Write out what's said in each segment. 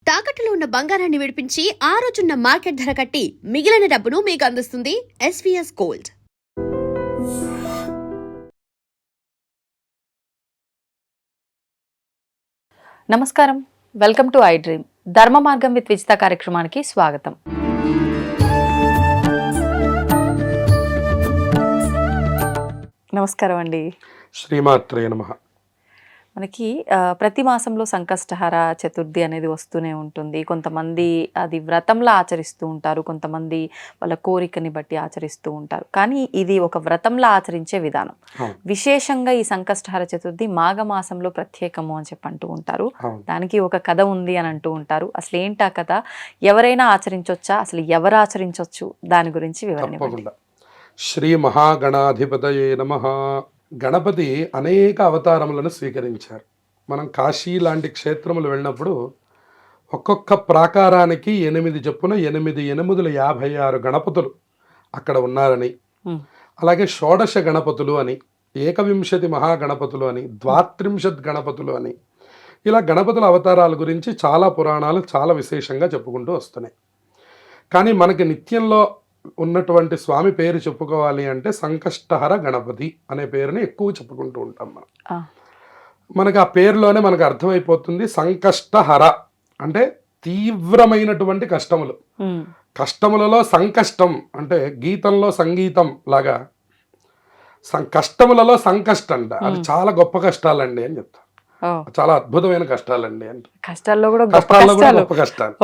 తాకట్టులో ఉన్న బంగారాన్ని విడిపించి ఆ రోజున్న మార్కెట్ ధర కట్టి మిగిలిన డబ్బును మీకు అందిస్తుంది ఎస్వీఎస్ గోల్డ్. నమస్కారం, వెల్కమ్ టు ఐ డ్రీమ్. ధర్మ మార్గం విత్ విజిత కార్యక్రమానికి స్వాగతం. నమస్కారం అండి. శ్రీమాత్రే నమః. మనకి ప్రతి మాసంలో సంకష్టహర చతుర్థి అనేది వస్తూనే ఉంటుంది. కొంతమంది అది వ్రతంలా ఆచరిస్తూ ఉంటారు, కొంతమంది వాళ్ళ కోరికని బట్టి ఆచరిస్తూ ఉంటారు. కానీ ఇది ఒక వ్రతంలా ఆచరించే విధానం. విశేషంగా ఈ సంకష్టహర చతుర్థి మాఘమాసంలో ప్రత్యేకము అని చెప్పి అంటూ ఉంటారు. దానికి ఒక కథ ఉంది అని అంటూ ఉంటారు. అసలు ఏంటి ఆ కథ? ఎవరైనా ఆచరించవచ్చా? అసలు ఎవరు ఆచరించవచ్చు? దాని గురించి వివరణ. శ్రీ మహాగణాధిపతయే నమః. గణపతి అనేక అవతారములను స్వీకరించారు. మనం కాశీ లాంటి క్షేత్రములు వెళ్ళినప్పుడు ఒక్కొక్క ప్రాకారానికి 8 చొప్పున 8 గణపతులు అక్కడ ఉన్నారని, అలాగే షోడశ గణపతులు అని, ఏకవింశతి మహాగణపతులు అని, 32 గణపతులు అని, ఇలా గణపతుల అవతారాల గురించి చాలా పురాణాలు చాలా విశేషంగా చెప్పుకుంటూ వస్తున్నాయి. కానీ మనకి నిత్యంలో ఉన్నటువంటి స్వామి పేరు చెప్పుకోవాలి అంటే సంకష్టహర గణపతి అనే పేరుని ఎక్కువ చెప్పుకుంటూ ఉంటాం మనం. మనకు ఆ పేరులోనే మనకు అర్థమైపోతుంది. సంకష్టహర అంటే తీవ్రమైనటువంటి కష్టములు. కష్టములలో సంకష్టం అంటే గీతంలో సంగీతం లాగా కష్టములలో సంకష్టం అంట. అది చాలా గొప్ప కష్టాలండి అని చెప్తారు. చాలా అద్భుతమైన కష్టాలండి అంటే కష్టాల్లో కూడా గొప్ప కష్టాలు.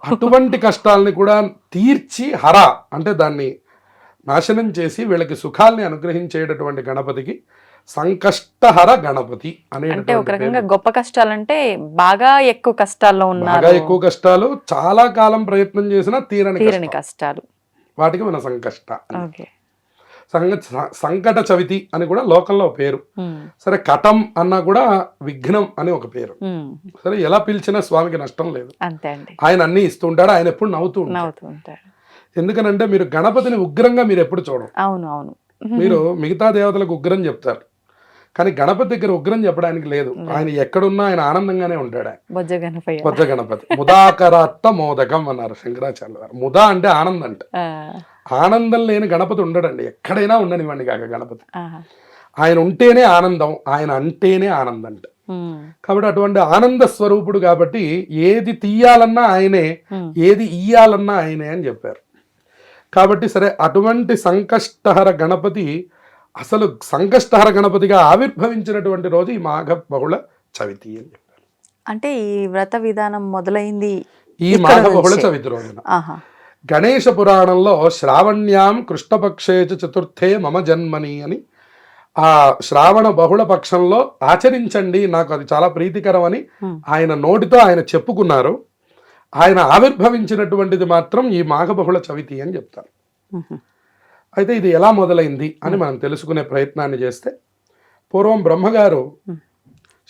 అటువంటి కష్టాలని కూడా తీర్చి హర అంటే దాన్ని నాశనం చేసి వీళ్ళకి సుఖాల్ని అనుగ్రహించేటటువంటి గణపతికి సంకష్టహర గణపతి అంటే ఒక రకంగా గొప్ప కష్టాలంటే బాగా ఎక్కువ కష్టాల్లో ఉన్నారు, బాగా ఎక్కువ కష్టాలు, చాలా కాలం ప్రయత్నం చేసినా తీరని కష్టాలు, వాటికి మన సంకష్ట. సంకట చవితి అని కూడా లోకంలో పేరు. సరే, కటం అన్నా కూడా విఘ్నం అని ఒక పేరు. సరే, ఎలా పిలిచినా స్వామికి నష్టం లేదు. ఆయన అన్ని ఇస్తూ ఉంటాడు. ఆయన ఎప్పుడు నవ్వుతూ ఉంటాడు. ఎందుకనంటే మీరు గణపతిని ఉగ్రంగా మీరు ఎప్పుడు చూడరు. అవును, మీరు మిగతా దేవతలకు ఉగ్రం చెప్తారు, కానీ గణపతి దగ్గర ఉగ్రం చెప్పడానికి లేదు. ఆయన ఎక్కడున్నా ఆయన ఆనందంగానే ఉంటాడు. బొజ్జ గణపతి ముదాకరాత్త మోదకం అన్నారు శంకరాచార్య గారు. ముదా అంటే ఆనందం అంట. ఆనందం లేని గణపతి ఉండడండి. ఎక్కడైనా ఉండనివ్వండి కాక గణపతి. ఆయన ఉంటేనే ఆనందం, ఆయన అంటేనే ఆనందం అంట. కాబట్టి అటువంటి ఆనంద స్వరూపుడు కాబట్టి ఏది తీయాలన్నా ఆయనే, ఏది ఇయ్యాలన్నా ఆయనే అని చెప్పారు. కాబట్టి సరే, అటువంటి సంకష్టహర గణపతి అసలు సంకష్టహర గణపతిగా ఆవిర్భవించినటువంటి రోజు ఈ మాఘ బహుళ చవితి అని చెప్పారు. అంటే ఈ వ్రత విధానం మొదలైంది ఈ మాఘ బహుళ చవితి రోజున. గణేశ పురాణంలో శ్రావణ్యాం కృష్ణపక్షే చతుర్థే మమ జన్మని అని, ఆ శ్రావణ బహుళ పక్షంలో ఆచరించండి, నాకు అది చాలా ప్రీతికరం అని ఆయన నోటితో ఆయన చెప్పుకున్నారు. ఆయన ఆవిర్భవించినటువంటిది మాత్రం ఈ మాఘ బహుళ చవితి అని చెప్తారు. అయితే ఇది ఎలా మొదలైంది అని మనం తెలుసుకునే ప్రయత్నాన్ని చేస్తే, పూర్వం బ్రహ్మగారు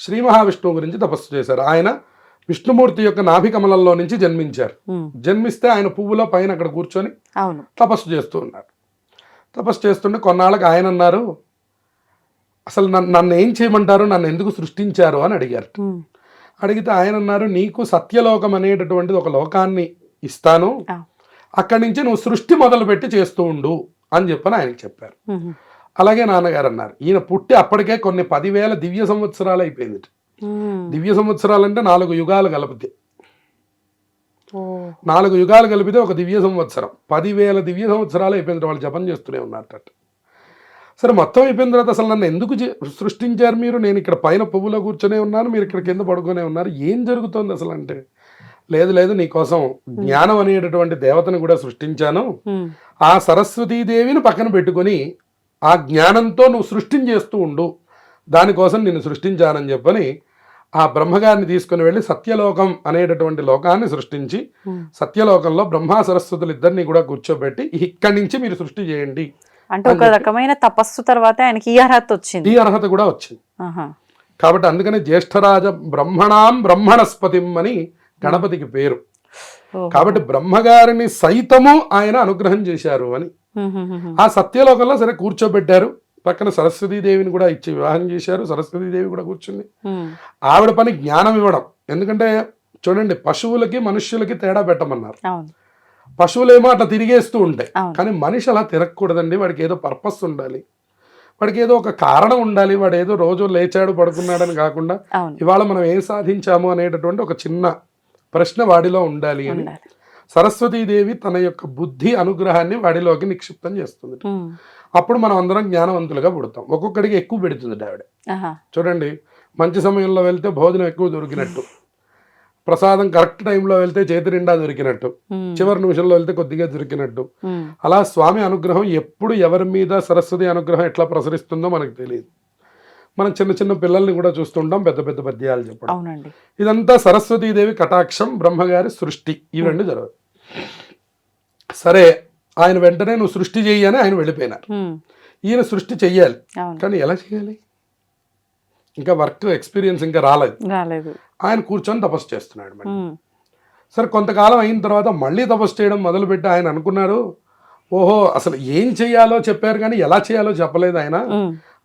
శ్రీ మహావిష్ణువు గురించి తపస్సు చేశారు. ఆయన విష్ణుమూర్తి యొక్క నాభికమలంలో నుంచి జన్మించారు. జన్మిస్తే ఆయన పువ్వులో పైన అక్కడ కూర్చొని తపస్సు చేస్తూ ఉన్నారు. తపస్సు చేస్తుంటే కొన్నాళ్ళకి ఆయన అన్నారు, అసలు నన్ను ఏం చేయమంటారు, నన్ను ఎందుకు సృష్టించారు అని అడిగారు. అడిగితే ఆయన అన్నారు, నీకు సత్యలోకం అనేటటువంటిది ఒక లోకాన్ని ఇస్తాను, అక్కడి నుంచి నువ్వు సృష్టి మొదలుపెట్టి చేస్తూ ఉండు అని చెప్పని ఆయనకి చెప్పారు. అలాగే నాన్నగారు అన్నారు. ఈయన పుట్టి అప్పటికే కొన్ని 10,000 దివ్య సంవత్సరాలు అయిపోయింది. దివ్య సంవత్సరాలు అంటే 4 యుగాలు కలిపితే, 4 యుగాలు కలిపితే ఒక దివ్య సంవత్సరం. 10,000 దివ్య సంవత్సరాలు అయిపోయింది. వాళ్ళు జపం చేస్తూనే ఉన్నట్టు. సరే, మొత్తం అయిపోయిన తర్వాత అసలు నన్ను ఎందుకు సృష్టించారు మీరు? నేను ఇక్కడ పైన పువ్వులో కూర్చొనే ఉన్నాను, మీరు ఇక్కడ కింద పడుకునే ఉన్నారు, ఏం జరుగుతుంది అసలు అంటే, లేదు నీకోసం జ్ఞానం అనేటటువంటి దేవతను కూడా సృష్టించాను, ఆ సరస్వతీదేవిని పక్కన పెట్టుకొని ఆ జ్ఞానంతో నువ్వు సృష్టిని చేస్తూ ఉండు, దానికోసం నిన్ను సృష్టించానని చెప్పని ఆ బ్రహ్మగారిని తీసుకుని వెళ్ళి సత్యలోకం అనేటటువంటి లోకాన్ని సృష్టించి, సత్యలోకంలో బ్రహ్మ సరస్వతులు ఇద్దరిని కూడా కూర్చోబెట్టి ఇక్కడి నుంచి మీరు సృష్టి చేయండి అంటే ఒక రకమైన తపస్సు తర్వాత ఆయనకి ఈ అర్హత వచ్చింది. ఈ అర్హత కూడా వచ్చింది. కాబట్టి అందుకని జ్యేష్ఠరాజ బ్రహ్మణాం బ్రహ్మణస్పతిం అని గణపతికి పేరు. కాబట్టి బ్రహ్మగారిని సైతము ఆయన అనుగ్రహం చేశారు అని. ఆ సత్యలోకంలో సరే కూర్చోబెట్టారు. పక్కన సరస్వతీదేవిని కూడా ఇచ్చి వివాహం చేశారు. సరస్వతీదేవి కూడా కూర్చుంది. ఆవిడ పని జ్ఞానం ఇవ్వడం. ఎందుకంటే చూడండి, పశువులకి మనుష్యులకి తేడా పెట్టమన్నారు. అవును. పశువులేమో అట్లా తిరిగేస్తూ ఉంటాయి, అవును. కానీ మనిషి అలా తిరగకూడదండి. వాడికి ఏదో పర్పస్ ఉండాలి, వాడికి ఏదో ఒక కారణం ఉండాలి. వాడు ఏదో రోజు లేచాడు పడుకున్నాడని కాకుండా అవును. ఇవాళ మనం ఏం సాధించాము అనేటటువంటి ఒక చిన్న ప్రశ్న వాడిలో ఉండాలి అని ఉండాలి. సరస్వతీదేవి తన యొక్క బుద్ధి అనుగ్రహాన్ని వాడిలోకి నిక్షిప్తం చేస్తుంది. అప్పుడు మనం అందరం జ్ఞానవంతులుగా పుడతాం. ఒక్కొక్కడికి ఎక్కువ పెడుతుంది ఆవిడ. చూడండి, మంచి సమయంలో వెళ్తే భోజనం ఎక్కువ దొరికినట్టు, ప్రసాదం కరెక్ట్ టైంలో వెళ్తే చేతి నిండా దొరికినట్టు, చివరి నిమిషంలో వెళ్తే కొద్దిగా దొరికినట్టు. అలా స్వామి అనుగ్రహం ఎప్పుడు ఎవరి మీద సరస్వతి అనుగ్రహం ఎట్లా ప్రసరిస్తుందో మనకు తెలియదు. మనం చిన్న చిన్న పిల్లల్ని కూడా చూస్తుంటాం పెద్ద పెద్ద పద్యాలు చెప్పడం. అవునండి. ఇదంతా సరస్వతీదేవి కటాక్షం, బ్రహ్మగారి సృష్టి, ఈ రెండు జరగదు. సరే, ఆయన వెంటనే నువ్వు సృష్టి చెయ్యి అని ఆయన వెళ్ళిపోయినారు. ఈయన సృష్టి చెయ్యాలి, కానీ ఎలా చేయాలి? ఇంకా వర్క్ ఎక్స్పీరియన్స్ ఇంకా రాలేదు. ఆయన కూర్చొని తపస్సు చేస్తున్నాడు. మళ్ళీ సరే, కొంతకాలం అయిన తర్వాత మళ్ళీ తపస్సు చేయడం మొదలుపెట్టి ఆయన అనుకున్నారు, ఓహో అసలు ఏం చేయాలో చెప్పారు కానీ ఎలా చేయాలో చెప్పలేదు ఆయన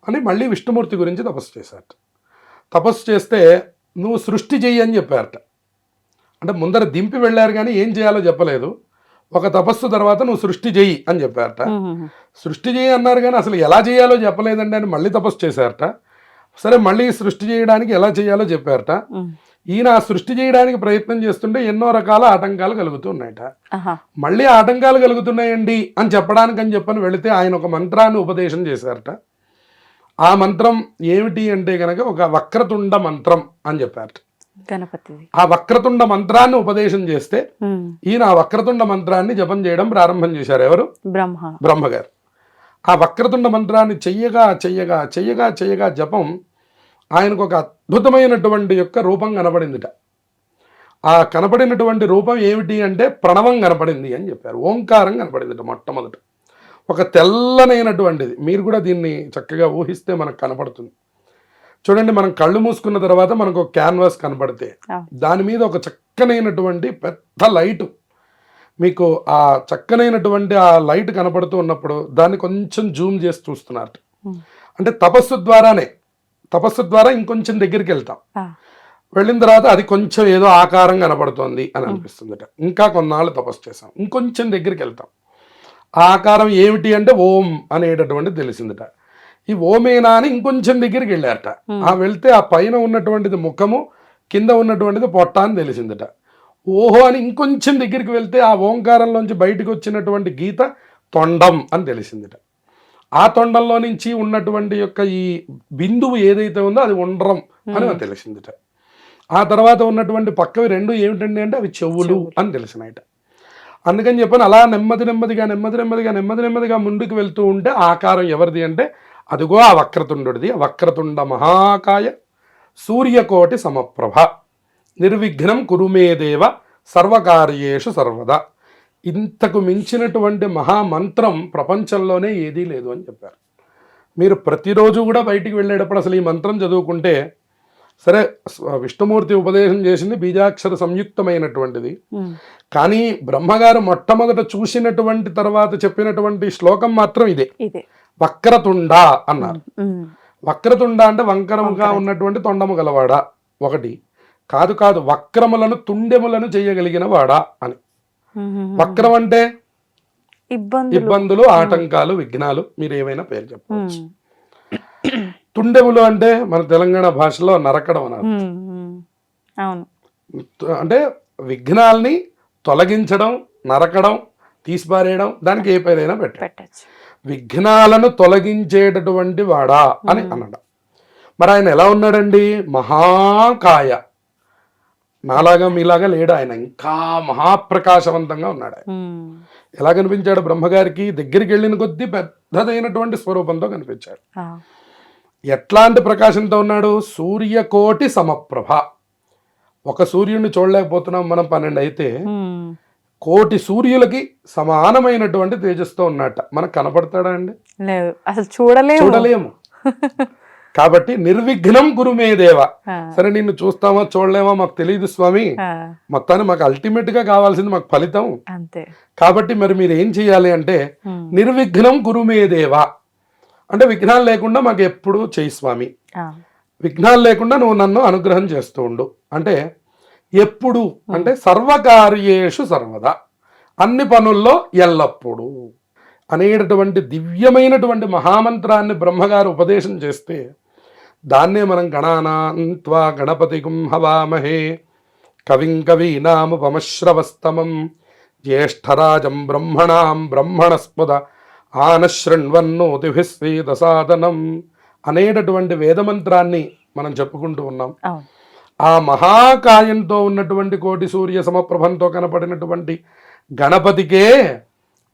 అని మళ్ళీ విష్ణుమూర్తి గురించి తపస్సు చేశారట. తపస్సు చేస్తే నువ్వు సృష్టి చెయ్యి అని చెప్పారట. అంటే ముందర దింపి వెళ్ళారు కానీ ఏం చేయాలో చెప్పలేదు. ఒక తపస్సు తర్వాత నువ్వు సృష్టి చెయ్యి అని చెప్పారట. సృష్టి చెయ్యి అన్నారు కానీ అసలు ఎలా చేయాలో చెప్పలేదండి అని మళ్ళీ తపస్సు చేశారట. సరే, మళ్ళీ సృష్టి చేయడానికి ఎలా చేయాలో చెప్పారట. ఈయన ఆ సృష్టి చేయడానికి ప్రయత్నం చేస్తుంటే ఎన్నో రకాల ఆటంకాలు కలుగుతున్నాయట. మళ్ళీ ఆటంకాలు కలుగుతున్నాయండి అని చెప్పడానికి అని చెప్పని వెళితే ఆయన ఒక మంత్రాన్ని ఉపదేశం చేశారట. ఆ మంత్రం ఏమిటి అంటే కనుక ఒక వక్రతుండ మంత్రం అని చెప్పారట. గణపతి ఆ వక్రతుండ మంత్రాన్ని ఉపదేశం చేస్తే ఈయన ఆ వక్రతుండ మంత్రాన్ని జపం చేయడం ప్రారంభం చేశారు. ఎవరు? బ్రహ్మగారు. ఆ వక్రతుండ మంత్రాన్ని చెయ్యగా చెయ్యగా చెయ్యగా చెయ్యగా జపం ఆయనకు ఒక అద్భుతమైనటువంటి యొక్క రూపం కనపడిందిట. ఆ కనపడినటువంటి రూపం ఏమిటి అంటే ప్రణవం కనపడింది అని చెప్పారు. ఓంకారం కనపడిందిట మొట్టమొదట. ఒక తెల్లనైనటువంటిది. మీరు కూడా దీన్ని చక్కగా ఊహిస్తే మనకు కనపడుతుంది. చూడండి, మనం కళ్ళు మూసుకున్న తర్వాత మనకు ఒక క్యాన్వాస్ కనపడితే దాని మీద ఒక చక్కనైనటువంటి పెద్ద లైటు, మీకు ఆ చక్కనైనటువంటి ఆ లైట్ కనపడుతూ ఉన్నప్పుడు దాన్ని కొంచెం జూమ్ చేసి చూస్తున్నారు. అంటే తపస్సు ద్వారా ఇంకొంచెం దగ్గరికి వెళ్తాం. వెళ్ళిన తర్వాత అది కొంచెం ఏదో ఆకారం కనపడుతోంది అని అనిపిస్తుందట. ఇంకా కొన్నాళ్ళు తపస్సు చేసాం, ఇంకొంచెం దగ్గరికి వెళ్తాం. ఆ ఆకారం ఏమిటి అంటే ఓం అనేటటువంటిది తెలిసిందట. ఈ ఓమేనా అని ఇంకొంచెం దగ్గరికి వెళ్ళారట. ఆ వెళ్తే ఆ పైన ఉన్నటువంటిది ముఖము, కింద ఉన్నటువంటిది పొట్ట అని తెలిసిందట. ఓహో అని ఇంకొంచెం దగ్గరికి వెళ్తే ఆ ఓంకారంలోంచి బయటకు వచ్చినటువంటి గీత తొండం అని తెలిసిందట. ఆ తొండంలో నుంచి ఉన్నటువంటి యొక్క ఈ బిందువు ఏదైతే ఉందో అది ఉండ్రం అని తెలిసిందట. ఆ తర్వాత ఉన్నటువంటి పక్కవి రెండు ఏమిటండి అంటే అవి చెవులు అని తెలిసినాయట. అందుకని చెప్పని అలా నెమ్మదిగా ముందుకు వెళ్తూ ఉంటే ఆకారం ఎవరిది అంటే అదిగో ఆ వక్రతుండుడిది. వక్రతుండ మహాకాయ సూర్యకోటి సమప్రభ నిర్విఘ్నం కురుమేదేవ సర్వకార్యేషు సర్వదా. ఇంతకు మించినటువంటి మహామంత్రం ప్రపంచంలోనే ఏదీ లేదు అని చెప్పారు. మీరు ప్రతిరోజు కూడా బయటికి వెళ్ళేటప్పుడు అసలు ఈ మంత్రం చదువుకుంటే, సరే విష్ణుమూర్తి ఉపదేశం చేసింది బీజాక్షర సంయుక్తమైనటువంటిది, కానీ బ్రహ్మగారు మొట్టమొదట చూసినటువంటి తర్వాత చెప్పినటువంటి శ్లోకం మాత్రం ఇదే, వక్రతుండ అన్నారు. వక్రతుండ అంటే వంకరముగా ఉన్నటువంటి తొండము గలవాడా ఒకటి, కాదు వక్రములను తుండెములను చేయగలిగిన వాడా అని. వక్రం అంటే ఇబ్బందులు, ఆటంకాలు, విఘ్నాలు, మీరు ఏమైనా పేరు చెప్పవచ్చు. తుండెములు అంటే మన తెలంగాణ భాషలో నరకడం అన్నారు. అంటే విఘ్నాల్ని తొలగించడం, నరకడం, తీసిపారేయడం, దానికి ఏ పేరైనా పెట్టచ్చు. విఘ్నాలను తొలగించేటటువంటి వాడా అని అన్నాడు. మరి ఆయన ఎలా ఉన్నాడండి? మహాకాయ, నాలాగా మీలాగా లేడు ఆయన, ఇంకా మహాప్రకాశవంతంగా ఉన్నాడు. ఆయన ఎలా కనిపించాడు బ్రహ్మగారికి? దగ్గరికి వెళ్ళిన కొద్దీ పెద్దదైనటువంటి స్వరూపంతో కనిపించాడు. ఎట్లాంటి ప్రకాశంతో ఉన్నాడు? సూర్యకోటి సమప్రభ. ఒక సూర్యుడిని చూడలేకపోతున్నాం మనం, 12 అయితే కోటి సూర్యులకి సమానమైనటువంటి తేజస్తో ఉన్నట్ట. మనకు కనపడతాడా అండి? లేదు, అసలు చూడలేము. కాబట్టి నిర్విఘ్నం గురుమే దేవ. సరే, నిన్ను చూస్తామో చూడలేమో మాకు తెలియదు స్వామి, మొత్తాన్ని మాకు అల్టిమేట్ గా కావాల్సింది మాకు ఫలితం. కాబట్టి మరి మీరు ఏం చెయ్యాలి అంటే నిర్విఘ్నం గురుమే దేవ అంటే విఘ్నాలు లేకుండా మాకు ఎప్పుడు చెయ్యి స్వామి, విఘ్నాలు లేకుండా నువ్వు నన్ను అనుగ్రహం చేస్తూ ఉండు. అంటే ఎప్పుడు అంటే సర్వకార్యేషు సర్వదా, అన్ని పనుల్లో ఎల్లప్పుడూ అనేటటువంటి దివ్యమైనటువంటి మహామంత్రాన్ని బ్రహ్మగారు ఉపదేశం చేస్తే దాన్నే మనం గణానాన్త్వా గణపతిగుం హవామహే కవిం కవీనాముపమశ్రవస్తమం జ్యేష్ఠరాజం బ్రహ్మణాం బ్రహ్మణస్పద ఆనశృణ్వన్నోతిభిస్వేదసాదనం అనేటటువంటి వేదమంత్రాన్ని మనం చెప్పుకుంటూ ఉన్నాం. అవును. ఆ మహాకాయంతో ఉన్నటువంటి కోటి సూర్య సమప్రభంతో కనపడినటువంటి గణపతికే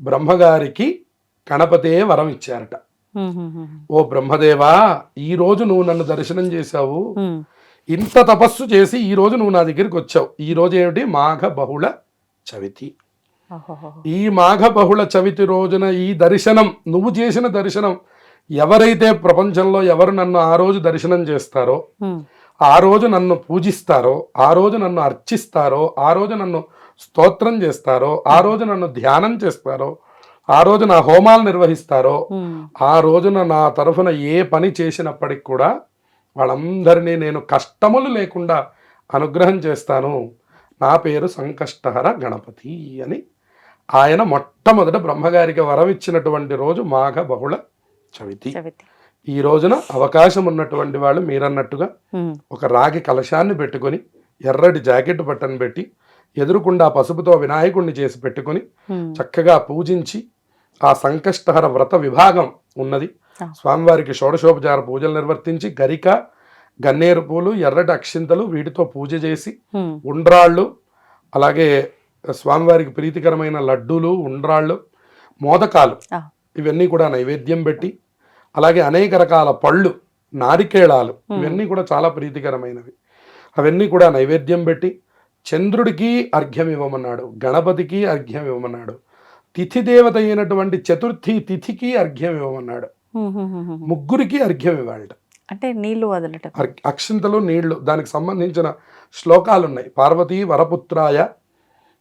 బ్రహ్మగారికి గణపతే వరం ఇచ్చారట. ఓ బ్రహ్మదేవా, ఈ రోజు నువ్వు నన్ను దర్శనం చేశావు, ఇంత తపస్సు చేసి ఈ రోజు నువ్వు నా దగ్గరికి వచ్చావు. ఈ రోజు ఏమిటి? మాఘ బహుళ చవితి. ఈ మాఘ బహుళ చవితి రోజున ఈ దర్శనం, నువ్వు చేసిన దర్శనం, ఎవరైతే ప్రపంచంలో ఎవరు నన్ను ఆ రోజు దర్శనం చేస్తారో, ఆ రోజు నన్ను పూజిస్తారో, ఆ రోజు నన్ను అర్చిస్తారో, ఆ రోజు నన్ను స్తోత్రం చేస్తారో, ఆ రోజు నన్ను ధ్యానం చేస్తారో, ఆ రోజు నా హోమాలు నిర్వహిస్తారో, ఆ రోజున నా తరఫున ఏ పని చేసినప్పటికి కూడా వాళ్ళందరినీ నేను కష్టములు లేకుండా అనుగ్రహం చేస్తాను. నా పేరు సంకష్టహర గణపతి అని ఆయన మొట్టమొదట బ్రహ్మగారికి వరం ఇచ్చినటువంటి రోజు మాఘ బహుళ చవితి. ఈ రోజున అవకాశం ఉన్నటువంటి వాళ్ళు మీరన్నట్టుగా ఒక రాగి కలశాన్ని పెట్టుకొని, ఎర్రటి జాకెట్ బట్టను పెట్టి, ఎదురుకుండా పసుపుతో వినాయకుడిని చేసి పెట్టుకొని చక్కగా పూజించి, ఆ సంకష్టహర వ్రత విభాగం ఉన్నది, స్వామివారికి షోడశోపచార పూజలు నిర్వర్తించి గరిక, గన్నేరు పూలు, ఎర్రటి అక్షింతలు వీటితో పూజ చేసి, ఉండ్రాళ్ళు, అలాగే స్వామివారికి ప్రీతికరమైన లడ్డూలు, ఉండ్రాళ్ళు, మోదకాలు ఇవన్నీ కూడా నైవేద్యం పెట్టి, అలాగే అనేక రకాల పళ్ళు, నారికేళాలు ఇవన్నీ కూడా చాలా ప్రీతికరమైనవి, అవన్నీ కూడా నైవేద్యం పెట్టి చంద్రుడికి అర్ఘ్యం ఇవ్వమన్నాడు, గణపతికి అర్ఘ్యం ఇవ్వమన్నాడు, తిథి దేవత అయినటువంటి చతుర్థి తిథికి అర్ఘ్యం ఇవ్వమన్నాడు, ముగ్గురికి అర్ఘ్యం ఇవ్వాలట. అంటే నీళ్లు వదలటం, అక్షింతలు, నీళ్లు, దానికి సంబంధించిన శ్లోకాలు ఉన్నాయి. పార్వతీ వరపుత్రాయ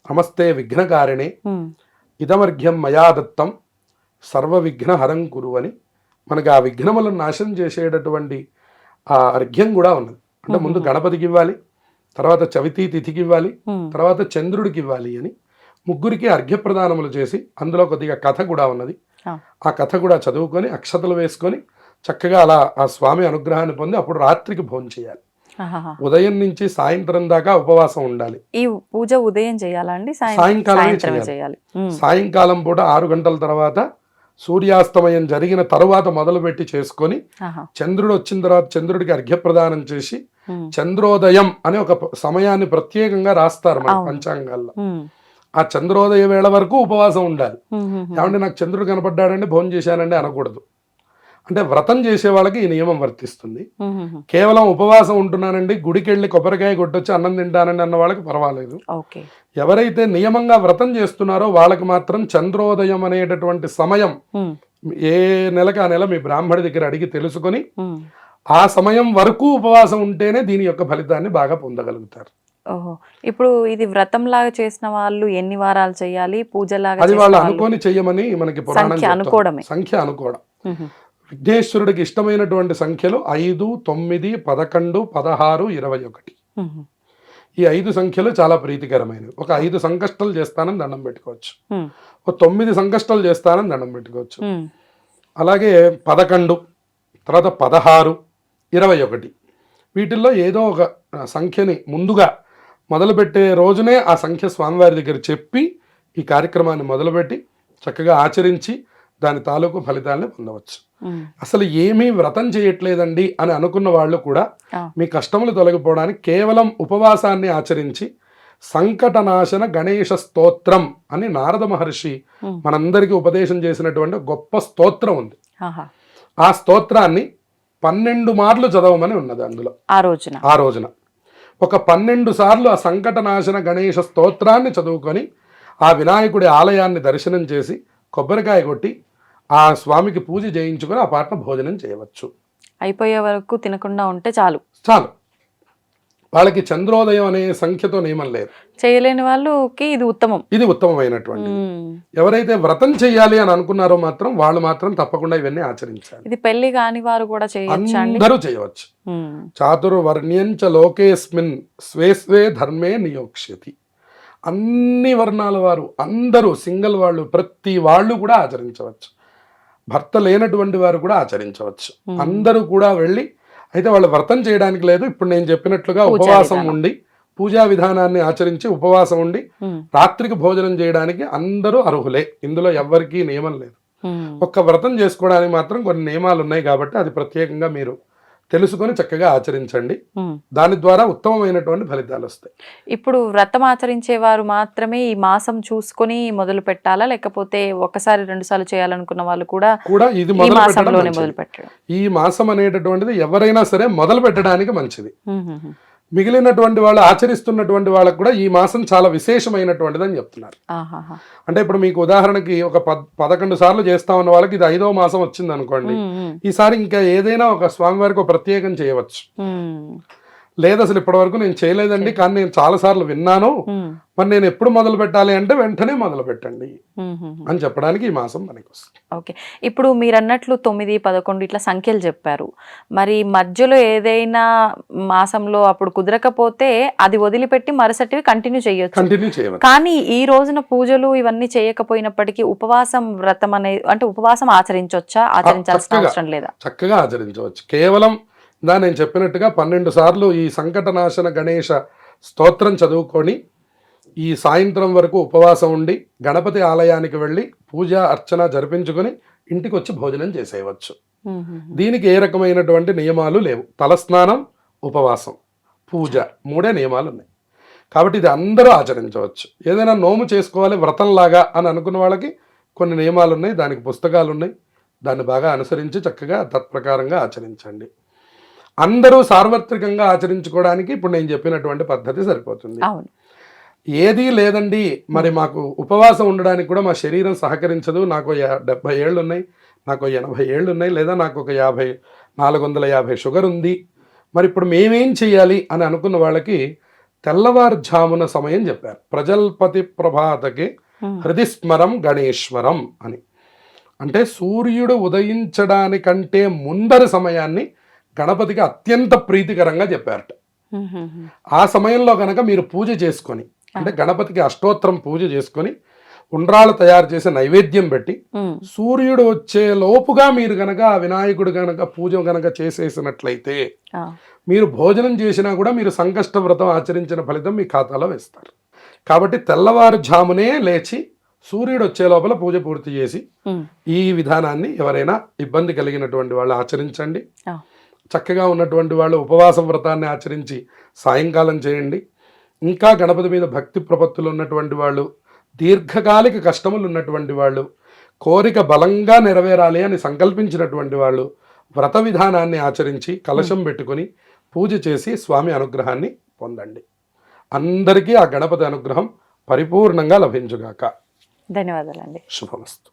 నమస్తే విఘ్నకారిణి ఇదమర్ఘ్యం మయా దత్తం సర్వ విఘ్న హరం కురు అని మనకి ఆ విఘ్నములను నాశనం చేసేటటువంటి ఆ అర్ఘ్యం కూడా ఉన్నది. అంటే ముందు గణపతికి ఇవ్వాలి, తర్వాత చవితి తిథికి ఇవ్వాలి, తర్వాత చంద్రుడికి ఇవ్వాలి అని ముగ్గురికి అర్ఘ్యప్రదానములు చేసి, అందులో కొద్దిగా కథ కూడా ఉన్నది. ఆ కథ కూడా చదువుకొని అక్షతలు వేసుకొని చక్కగా అలా ఆ స్వామి అనుగ్రహాన్ని పొంది అప్పుడు రాత్రికి భోజనం చేయాలి. ఉదయం నుంచి సాయంత్రం దాకా ఉపవాసం ఉండాలి. ఈ పూజ ఉదయం చేయాలండి, సాయంకాలం చేయాలి. సాయంకాలం పూట 6 గంటల తర్వాత సూర్యాస్తమయం జరిగిన తరువాత మొదలుపెట్టి చేసుకొని, చంద్రుడు వచ్చిన తర్వాత చంద్రుడికి అర్ఘ్యప్రదానం చేసి, చంద్రోదయం అనే ఒక సమయాన్ని ప్రత్యేకంగా రాస్తారు మన పంచాంగాల్లో. ఆ చంద్రోదయ వేళ వరకు ఉపవాసం ఉండాలి. ఏమంటే నాకు చంద్రుడు కనపడ్డాడండి భోజనం చేశానండి అనకూడదు. అంటే వ్రతం చేసే వాళ్ళకి ఈ నియమం వర్తిస్తుంది. కేవలం ఉపవాసం ఉంటున్నానండి, గుడికి వెళ్ళి కొబ్బరికాయ కొట్టొచ్చి అన్నం తింటానండి అన్న వాళ్ళకి పర్వాలేదు. ఎవరైతే నియమంగా వ్రతం చేస్తున్నారో వాళ్ళకి మాత్రం చంద్రోదయం అనేటటువంటి సమయం ఏ నెలకి ఆ నెల మీ బ్రాహ్మడి దగ్గర అడిగి తెలుసుకొని ఆ సమయం వరకు ఉపవాసం ఉంటేనే దీని యొక్క ఫలితాన్ని బాగా పొందగలుగుతారు. ఓహో, ఇప్పుడు ఇది వ్రతం లాగా చేసిన వాళ్ళు ఎన్ని వారాలు చేయాలి? పూజలాగా అది వాళ్ళు అనుకోని చెయ్యమని మనకి పురాణం అనుకోవడమే, సంఖ్య అనుకోవడం. విఘ్నేశ్వరుడికి ఇష్టమైనటువంటి సంఖ్యలు 5, 9, 11, 16, 21. ఈ 5 సంఖ్యలు చాలా ప్రీతికరమైనవి. ఒక 5 సంకష్టాలు చేస్తానని దండం పెట్టుకోవచ్చు, ఒక 9 సంకష్టాలు చేస్తానని దండం పెట్టుకోవచ్చు, అలాగే 11, తర్వాత 16, 21 వీటిల్లో ఏదో ఒక సంఖ్యని ముందుగా మొదలుపెట్టే రోజునే ఆ సంఖ్య స్వామివారి దగ్గర చెప్పి ఈ కార్యక్రమాన్ని మొదలుపెట్టి చక్కగా ఆచరించి దాని తాలూకు ఫలితాలను పొందవచ్చు. అసలు ఏమీ వ్రతం చేయట్లేదండి అని అనుకున్న వాళ్ళు కూడా మీ కష్టములు తొలగిపోవడానికి కేవలం ఉపవాసాన్ని ఆచరించి సంకటనాశన గణేశ స్తోత్రం అని నారద మహర్షి మనందరికీ ఉపదేశం చేసినటువంటి గొప్ప స్తోత్రం ఉంది. ఆ స్తోత్రాన్ని 12 మార్లు చదవమని ఉన్నది అందులో. ఆ రోజున ఒక 12 సార్లు ఆ సంకటనాశన గణేశ స్తోత్రాన్ని చదువుకొని ఆ వినాయకుడి ఆలయాన్ని దర్శనం చేసి కొబ్బరికాయ కొట్టి ఆ స్వామికి పూజ చేయించుకొని ఆ పాటన భోజనం చేయవచ్చు. అయిపోయే వరకు తినకుండా ఉంటే చాలు. వాళ్ళకి చంద్రోదయం అనే సంఖ్యతో నియమం లేదు. చేయలేని వాళ్ళకి ఇది ఉత్తమం. ఇది ఉత్తమమైనటువంటి. ఎవరైతే వ్రతం చేయాలి అని అనుకున్నారో మాత్రం వాళ్ళు మాత్రం తప్పకుండా ఇవన్నీ ఆచరించాలి. ఇది పెళ్లి కాని వారు కూడా చేయొచ్చా అండి? అందరూ చేయవచ్చు. చాతుర్వర్ణ్యంచ లోకేస్మిన్ స్వే స్వే ధర్మే నియోక్ష్యతి. అన్ని వర్ణాల వారు అందరూ, సింగిల్ వాళ్ళు, ప్రతి వాళ్ళు కూడా ఆచరించవచ్చు. భర్త లేనటువంటి వారు కూడా ఆచరించవచ్చు. అందరూ కూడా వెళ్ళి, అయితే వాళ్ళు వ్రతం చేయడానికి లేదు, ఇప్పుడు నేను చెప్పినట్లుగా ఉపవాసం ఉండి పూజా విధానాన్ని ఆచరించి ఉపవాసం ఉండి రాత్రికి భోజనం చేయడానికి అందరూ అర్హులే. ఇందులో ఎవ్వరికీ నియమం లేదు. ఒక్క వ్రతం చేసుకోవడానికి మాత్రం కొన్ని నియమాలు ఉన్నాయి కాబట్టి అది ప్రత్యేకంగా మీరు తెలుసుకొని చక్కగా ఆచరించండి. దాని ద్వారా ఉత్తమమైనటువంటి ఫలితాలు వస్తాయి. ఇప్పుడు వ్రతం ఆచరించే వారు మాత్రమే ఈ మాసం చూసుకొని మొదలు పెట్టాలా, లేకపోతే ఒకసారి 2 సార్లు చేయాలనుకున్న వాళ్ళు కూడా ఇది ఈ మాసంలోనే మొదలు పెట్టడం? ఈ మాసం అనేటటువంటిది ఎవరైనా సరే మొదలు పెట్టడానికి మంచిది. మిగిలినటువంటి వాళ్ళు ఆచరిస్తున్నటువంటి వాళ్ళకు కూడా ఈ మాసం చాలా విశేషమైనటువంటిది అని చెప్తున్నారు. అంటే ఇప్పుడు మీకు ఉదాహరణకి ఒక 11 సార్లు చేస్తా ఉన్న వాళ్ళకి ఇది 5వ మాసం వచ్చింది అనుకోండి, ఈసారి ఇంకా ఏదైనా ఒక స్వామివారికి ఒక ప్రత్యేకం చేయవచ్చు. లేదు అసలు ఇప్పటి వరకు నేను చేయలేదండి, కానీ నేను చాలా సార్లు విన్నాను, మరి నేను ఎప్పుడు మొదలు పెట్టాలి అంటే వెంటనే మొదలు పెట్టండి అని చెప్పడానికి ఈ మాసం మనకి వస్తుంది. ఓకే, ఇప్పుడు మీరు అన్నట్లు 9, 11 ఇట్లా సంఖ్యలు చెప్పారు. మరి మధ్యలో ఏదైనా మాసంలో అప్పుడు కుదరకపోతే అది వదిలిపెట్టి మరుసటివి కంటిన్యూ చేయొచ్చు. కానీ ఈ రోజున పూజలు ఇవన్నీ చేయకపోయినప్పటికీ ఉపవాసం వ్రతం అంటే ఉపవాసం ఆచరించవచ్చా? ఆచరించాల్సిన అవసరం లేదా? చక్కగా ఆచరించవచ్చు. కేవలం నేను చెప్పినట్టుగా 12 సార్లు ఈ సంకటనాశన గణేష స్తోత్రం చదువుకొని ఈ సాయంత్రం వరకు ఉపవాసం ఉండి గణపతి ఆలయానికి వెళ్ళి పూజ అర్చన జరిపించుకొని ఇంటికి వచ్చి భోజనం చేసేయవచ్చు. దీనికి ఏ రకమైనటువంటి నియమాలు లేవు. తలస్నానం, ఉపవాసం, పూజ 3 నియమాలు ఉన్నాయి. కాబట్టి ఇది అందరూ ఆచరించవచ్చు. ఏదైనా నోము చేసుకోవాలి వ్రతంలాగా అని అనుకున్న వాళ్ళకి కొన్ని నియమాలు ఉన్నాయి, దానికి పుస్తకాలు ఉన్నాయి. దాన్ని బాగా అనుసరించి చక్కగా తత్ప్రకారంగా ఆచరించండి. అందరూ సార్వత్రికంగా ఆచరించుకోవడానికి ఇప్పుడు నేను చెప్పినటువంటి పద్ధతి సరిపోతుంది. ఏదీ లేదండి, మరి మాకు ఉపవాసం ఉండడానికి కూడా మా శరీరం సహకరించదు, నాకు 70 ఏళ్ళు ఉన్నాయి, నాకు 80 ఏళ్ళు ఉన్నాయి, లేదా నాకు ఒక 450 షుగర్ ఉంది, మరి ఇప్పుడు మేమేం చెయ్యాలి అని అనుకున్న వాళ్ళకి తెల్లవారుజామున సమయం చెప్పారు. ప్రజల్పతి ప్రభాతకి హృదిస్మరం గణేశ్వరం అని. అంటే సూర్యుడు ఉదయించడానికంటే ముందరి సమయాన్ని గణపతికి అత్యంత ప్రీతికరంగా చెప్పారట. ఆ సమయంలో కనుక మీరు పూజ చేసుకొని, అంటే గణపతికి అష్టోత్తరం పూజ చేసుకొని ఉండ్రాళ్ళు తయారు చేసి నైవేద్యం పెట్టి సూర్యుడు వచ్చే లోపుగా మీరు గనక ఆ వినాయకుడు గనక పూజ గనక చేసేసినట్లయితే మీరు భోజనం చేసినా కూడా మీరు సంకష్ట వ్రతం ఆచరించిన ఫలితం మీ ఖాతాలో వేస్తారు. కాబట్టి తెల్లవారుజామునే లేచి సూర్యుడు వచ్చే లోపల పూజ పూర్తి చేసి ఈ విధానాన్ని ఎవరైనా ఇబ్బంది కలిగినటువంటి వాళ్ళు ఆచరించండి. చక్కగా ఉన్నటువంటి వాళ్ళు ఉపవాస వ్రతాన్ని ఆచరించి సాయంకాలం చేయండి. ఇంకా గణపతి మీద భక్తి ప్రపత్తులు ఉన్నటువంటి వాళ్ళు, దీర్ఘకాలిక కష్టములు ఉన్నటువంటి వాళ్ళు, కోరిక బలంగా నెరవేరాలి అని సంకల్పించినటువంటి వాళ్ళు వ్రత విధానాన్ని ఆచరించి కలశం పెట్టుకొని పూజ చేసి స్వామి అనుగ్రహాన్ని పొందండి. అందరికీ ఆ గణపతి అనుగ్రహం పరిపూర్ణంగా లభించుగాక. ధన్యవాదాలండి. శుభమస్తు.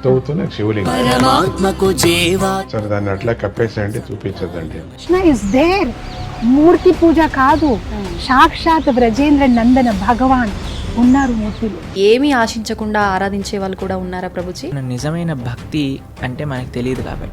తవ్వుతూనే శివలింగం సరే దాన్ని అట్లా కప్పేసేయండి, చూపించదండి. Krishna is there. మూర్తి పూజ కాదు, సాక్షాత్ బ్రజేంద్ర నందన భగవాన్ ఉన్నారు మూర్తిలో. ఏమీ ఆశించకుండా ఆరాధించే వాళ్ళు కూడా ఉన్నారా ప్రభుజీ? నిజమైన భక్తి అంటే మనకు తెలియదు కాబట్టి